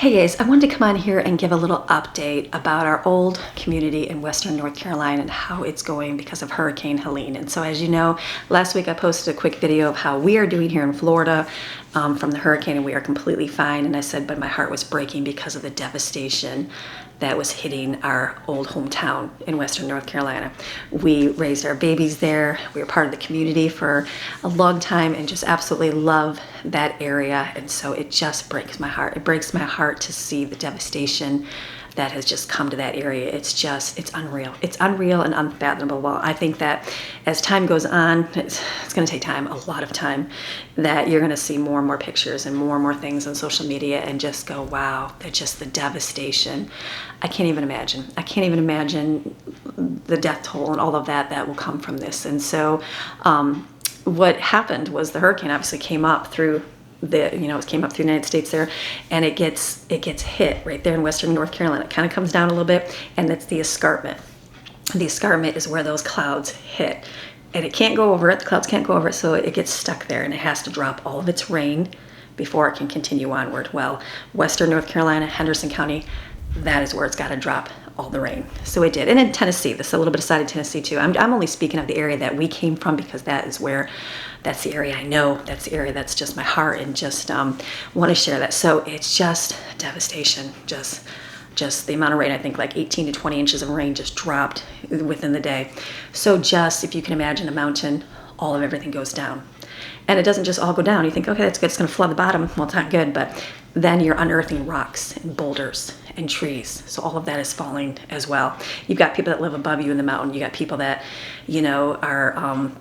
Hey guys, I wanted to come on here and give a little update about our old community in Western North Carolina and how it's going because of Hurricane Helene. And so as you know, last week I posted a quick video of how we are doing here in Florida from the hurricane, and we are completely fine. And I said, but my heart was breaking because of the devastation that was hitting our old hometown in Western North Carolina. We raised our babies there. We were part of the community for a long time and just absolutely love that area. And so it just breaks my heart. It breaks my heart to see the devastation that has just come to that area. It's unreal. It's unreal and unfathomable. Well, I think that as time goes on, it's going to take time, a lot of time, that you're going to see more and more pictures and more things on social media and just go, wow, that's just the devastation. I can't even imagine. I can't even imagine the death toll and all of that will come from this. And so what happened was the hurricane obviously came up through it came up through the United States there, and it gets hit right there in Western North Carolina. It kind of comes down a little bit, and it's the escarpment. The escarpment is where those clouds hit, and it can't go over it. The clouds can't go over it, so it gets stuck there, and it has to drop all of its rain before it can continue onward. Well, Western North Carolina, Henderson County, that is where it's got to drop all the rain. So it did. And in Tennessee, this is a little bit of side of Tennessee too. I'm only speaking of the area that we came from because that's the area I know. That's the area that's just my heart, and just want to share that. So it's just devastation. Just the amount of rain, I think like 18 to 20 inches of rain just dropped within the day. So just, if you can imagine a mountain, all of everything goes down. And it doesn't just all go down. You think, okay, that's good, it's going to flood the bottom. Well, it's not good, but then you're unearthing rocks and boulders and trees. So all of that is falling as well. You've got people that live above you in the mountain. You got people that, are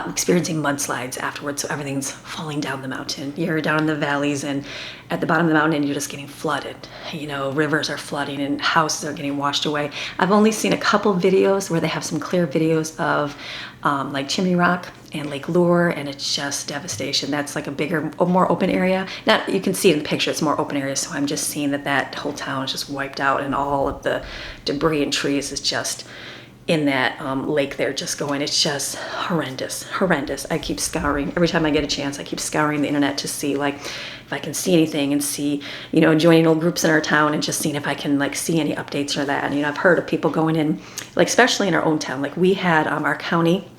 experiencing mudslides afterwards. So everything's falling down the mountain. You're down in the valleys, and at the bottom of the mountain, you're just getting flooded. Rivers are flooding and houses are getting washed away. I've only seen a couple videos where they have some clear videos of like Chimney Rock and Lake Lure, and it's just devastation. That's like a more open area. Now you can see it in the picture, it's more open area. So I'm just seeing that whole town is just wiped out, and all of the debris and trees is just in that lake there just going. It's just horrendous. I keep scouring. Every time I get a chance, I keep scouring the internet to see like if I can see anything, and see, joining old groups in our town and just seeing if I can like see any updates or that. And I've heard of people going in, like especially in our own town. Like we had our county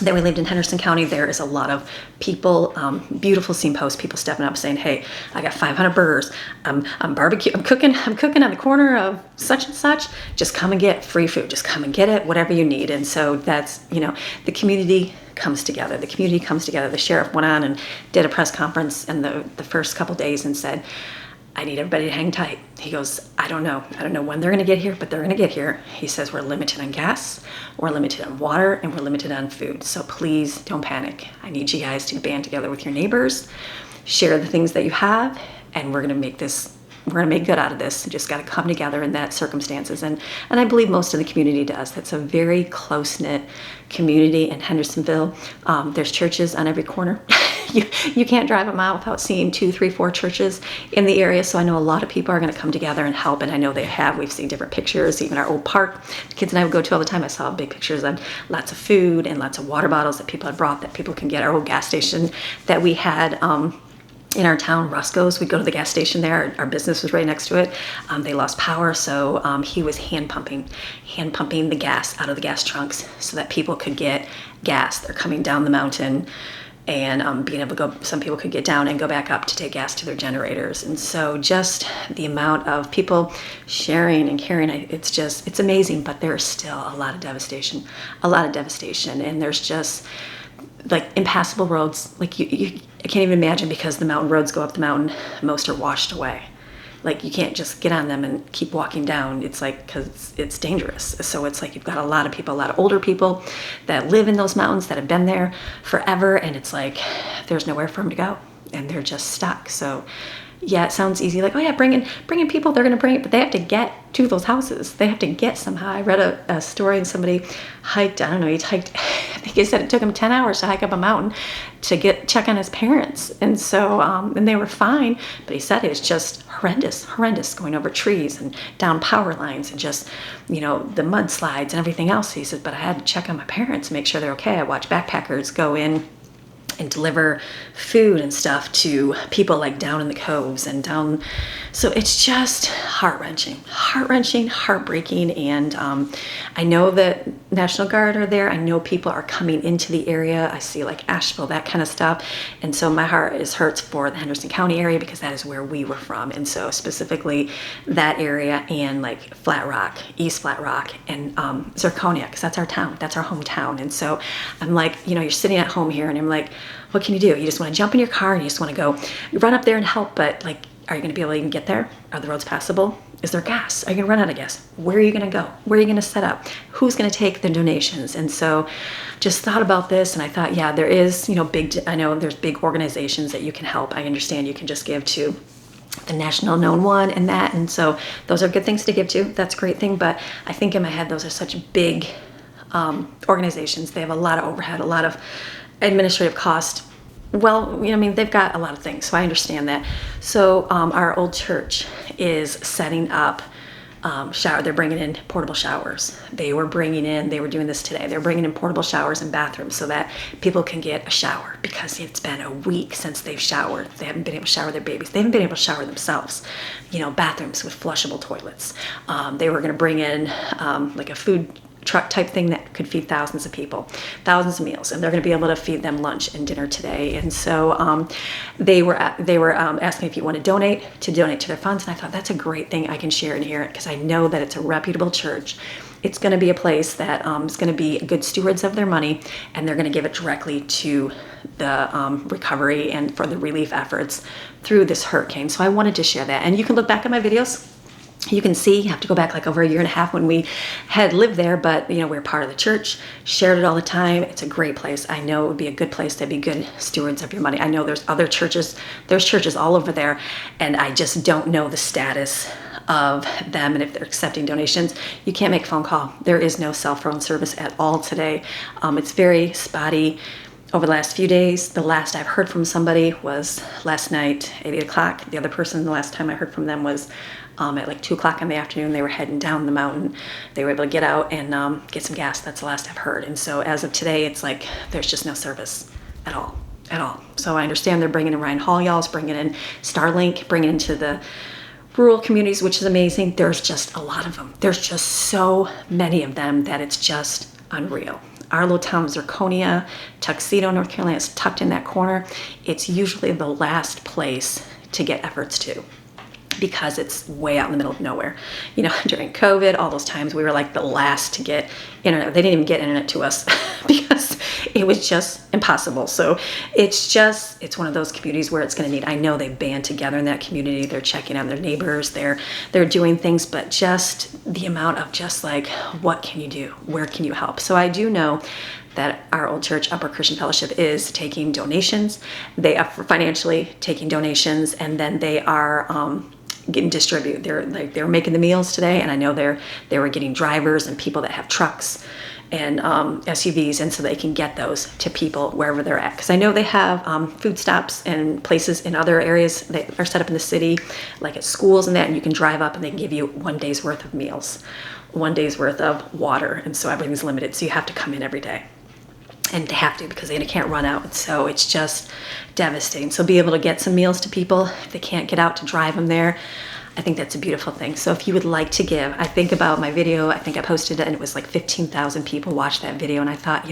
that we lived in, Henderson County, there is a lot of people, beautiful scene posts, people stepping up saying, hey, I got 500 burgers, I'm cooking on the corner of such and such, just come and get free food, just come and get it, whatever you need. And so that's, the community comes together. The sheriff went on and did a press conference in the first couple days and said, I need everybody to hang tight. He goes, I don't know when they're going to get here, but they're going to get here. He says, we're limited on gas, we're limited on water, and we're limited on food. So please don't panic. I need you guys to band together with your neighbors, share the things that you have, and we're going to make good out of this. You just got to come together in that circumstances. And I believe most of the community does. That's a very close-knit community in Hendersonville. There's churches on every corner. You can't drive a mile without seeing 2, 3, 4 churches in the area. So I know a lot of people are going to come together and help. And I know they have. We've seen different pictures. Even our old park, the kids and I would go to all the time. I saw big pictures on lots of food and lots of water bottles that people had brought that people can get. Our old gas station that we had in our town, Roscoe's, we'd go to the gas station there. Our business was right next to it. They lost power, so he was hand pumping the gas out of the gas trunks so that people could get gas. They're coming down the mountain, and being able to go, some people could get down and go back up to take gas to their generators. And so just the amount of people sharing and caring, it's amazing, but there's still a lot of devastation. And there's just like impassable roads. Like I can't even imagine, because the mountain roads go up the mountain, most are washed away. Like you can't just get on them and keep walking down. It's like, because it's dangerous. So it's like you've got a lot of people, a lot of older people that live in those mountains that have been there forever, and it's like there's nowhere for them to go, and they're just stuck. So yeah, it sounds easy, like, oh yeah, bring in people, they're going to bring it, but they have to get to those houses. They have to get somehow. I read a story, and somebody hiked, I think he said it took him 10 hours to hike up a mountain to check on his parents. And so, and they were fine, but he said it was just horrendous going over trees and down power lines and just, the mudslides and everything else. He said, but I had to check on my parents, make sure they're okay. I watched backpackers go in and deliver food and stuff to people like down in the coves and down. So it's just heartbreaking, heartbreaking. And I know that National Guard are there. I know people are coming into the area. I see like Asheville, that kind of stuff. And so my heart hurts for the Henderson County area because that is where we were from. And so specifically that area and like Flat Rock, East Flat Rock, and Zirconia, because that's our town, that's our hometown. And so I'm like, you're sitting at home here and I'm like, what can you do? You just want to jump in your car and you just want to go run up there and help, but like, are you going to be able to even get there? Are the roads passable? Is there gas? Are you going to run out of gas? Where are you going to go? Where are you going to set up? Who's going to take the donations? And so just thought about this and I thought, yeah, there is, I know there's big organizations that you can help. I understand you can just give to the national known one and that. And so those are good things to give to. That's a great thing. But I think in my head, those are such big organizations. They have a lot of overhead, a lot of administrative cost. Well, they've got a lot of things, so I understand that. So our old church is setting up they're bringing in portable showers. They were doing this today. They're bringing in portable showers and bathrooms so that people can get a shower because it's been a week since they've showered. They haven't been able to shower their babies. They haven't been able to shower themselves. Bathrooms with flushable toilets. They were going to bring in like a food truck type thing that could feed thousands of people, thousands of meals, and they're going to be able to feed them lunch and dinner today. And so they were asking if you want to donate to their funds, and I thought that's a great thing. I can share in here because I know that it's a reputable church. It's going to be a place that is going to be good stewards of their money, and they're going to give it directly to the recovery and for the relief efforts through this hurricane. So I wanted to share that, and you can look back at my videos. You can see, you have to go back like over a year and a half when we had lived there, but we're part of the church, shared it all the time. It's a great place. I know it would be a good place to be good stewards of your money. I know there's churches all over there, and I just don't know the status of them and if they're accepting donations. You can't make a phone call. There is no cell phone service at all today. It's very spotty. Over the last few days, the last I've heard from somebody was last night at 8 o'clock. The other person, the last time I heard from them was at like 2 o'clock in the afternoon. They were heading down the mountain. They were able to get out and get some gas. That's the last I've heard. And so as of today, it's like there's just no service at all. So I understand they're bringing in Ryan Hall, y'all's bringing in Starlink, bringing into the rural communities, which is amazing. There's just a lot of them. There's just so many of them that it's just unreal. Our little town of Zirconia, Tuxedo, North Carolina, is tucked in that corner. It's usually the last place to get efforts to because it's way out in the middle of nowhere. During COVID, all those times we were like the last to get internet. They didn't even get internet to us because it was just impossible. So it's one of those communities where it's going to need, I know they band together in that community. They're checking on their neighbors. They're doing things, but just the amount of just like, what can you do? Where can you help? So I do know that our old church, Upper Christian Fellowship, is taking donations. They are financially taking donations, and then they are getting distribute. They were making the meals today, and I know they were getting drivers and people that have trucks and SUVs, and so they can get those to people wherever they're at. Because I know they have food stops and places in other areas that are set up in the city, like at schools and that, and you can drive up and they can give you 1 day's worth of meals, 1 day's worth of water, and so everything's limited. So you have to come in every day. And they have to because they can't run out. So it's just devastating. So be able to get some meals to people if they can't get out to drive them there. I think that's a beautiful thing. So if you would like to give, I think about my video, I think I posted it and it was like 15,000 people watched that video. And I thought,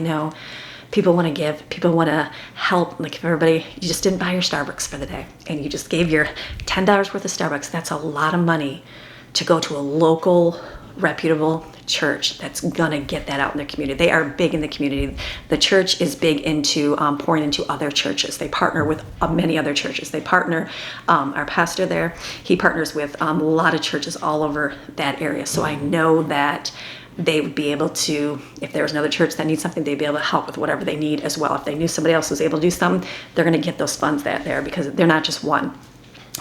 people want to give, people want to help. Like if everybody, you just didn't buy your Starbucks for the day and you just gave your $10 worth of Starbucks, that's a lot of money to go to a local reputable church that's gonna get that out in their community. They are big in the community. The church is big into pouring into other churches. They partner with many other churches. They partner, our pastor there, he partners with a lot of churches all over that area. So I know that they would be able to, if there was another church that needs something, they'd be able to help with whatever they need as well. If they knew somebody else was able to do something, they're gonna get those funds there because they're not just one.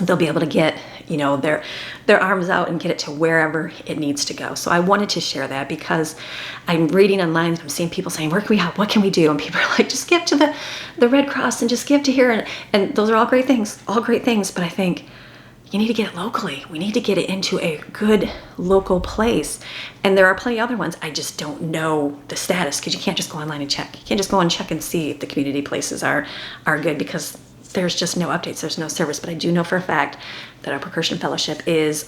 They'll be able to get, their arms out and get it to wherever it needs to go. So I wanted to share that because I'm reading online, I'm seeing people saying, where can we help? What can we do? And people are like, just give to the Red Cross and just give to here. And those are all great things. But I think, you need to get it locally. We need to get it into a good local place. And there are plenty of other ones. I just don't know the status because you can't just go online and check. You can't just go and check and see if the community places are good because there's just no updates, there's no service. But I do know for a fact that our Percussion Fellowship is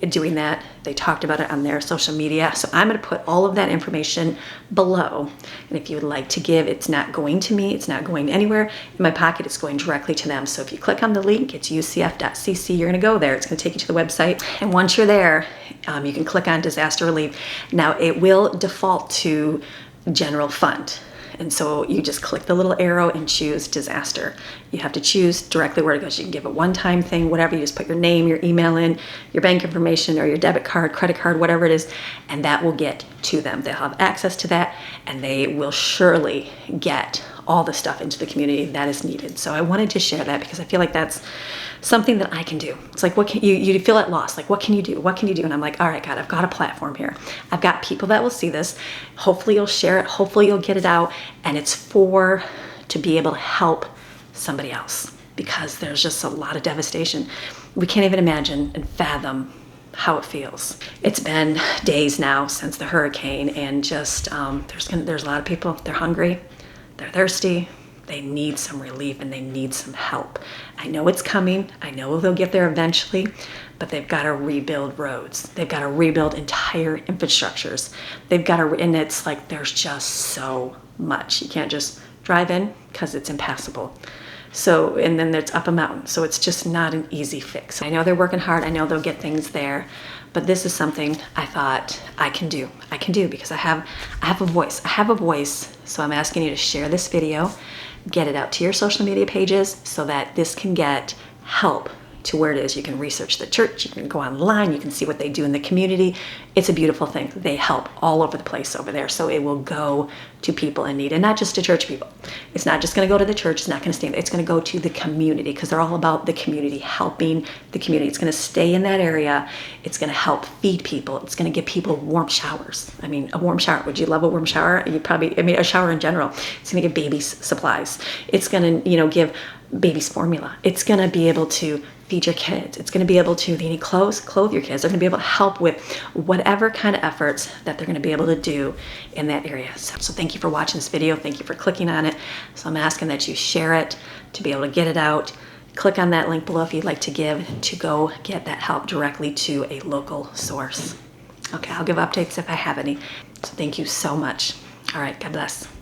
doing that. They talked about it on their social media. So I'm going to put all of that information below. And if you would like to give, it's not going to me, it's not going anywhere in my pocket, it's going directly to them. So if you click on the link, it's ucf.cc, you're going to go there. It's going to take you to the website. And once you're there, you can click on disaster relief. Now it will default to general fund. And so you just click the little arrow and choose disaster. You have to choose directly where it goes. You can give a one-time thing, whatever. You just put your name, your email in, your bank information, or your debit card, credit card, whatever it is, and that will get to them. They'll have access to that, and they will surely get all the stuff into the community that is needed. So I wanted to share that because I feel like that's something that I can do. It's like, what can you feel at loss? Like, what can you do? What can you do? And I'm like, all right, God, I've got a platform here. I've got people that will see this. Hopefully you'll share it. Hopefully you'll get it out. And it's to be able to help somebody else because there's just a lot of devastation. We can't even imagine and fathom how it feels. It's been days now since the hurricane and just there's a lot of people, they're hungry, they're thirsty, they need some relief and they need some help. I know it's coming. I know they'll get there eventually, but they've got to rebuild roads. They've got to rebuild entire infrastructures. They've got to, and it's like there's just so much. You can't just drive in because it's impassable. So, and then it's up a mountain. So it's just not an easy fix. I know they're working hard. I know they'll get things there, but this is something I thought I can do. I can do because I have a voice. I have a voice. So I'm asking you to share this video, get it out to your social media pages so that this can get help to where it is. You can research the church, you can go online, you can see what they do in the community. It's a beautiful thing. They help all over the place over there. So it will go to people in need and not just to church people. It's not just going to go to the church. It's not going to stay there. It's going to go to the community because they're all about the community, helping the community. It's going to stay in that area. It's going to help feed people. It's going to give people warm showers. I mean, a warm shower. Would you love a warm shower? You probably, I mean, a shower in general. It's going to give babies supplies. It's going to, give babies formula. It's going to be able to feed your kids. It's going to be able to, if you need clothes, clothe your kids. They're going to be able to help with whatever kind of efforts that they're going to be able to do in that area. So thank you for watching this video. Thank you for clicking on it. So I'm asking that you share it to be able to get it out. Click on that link below if you'd like to give to go get that help directly to a local source. Okay, I'll give updates if I have any. So thank you so much. All right, God bless.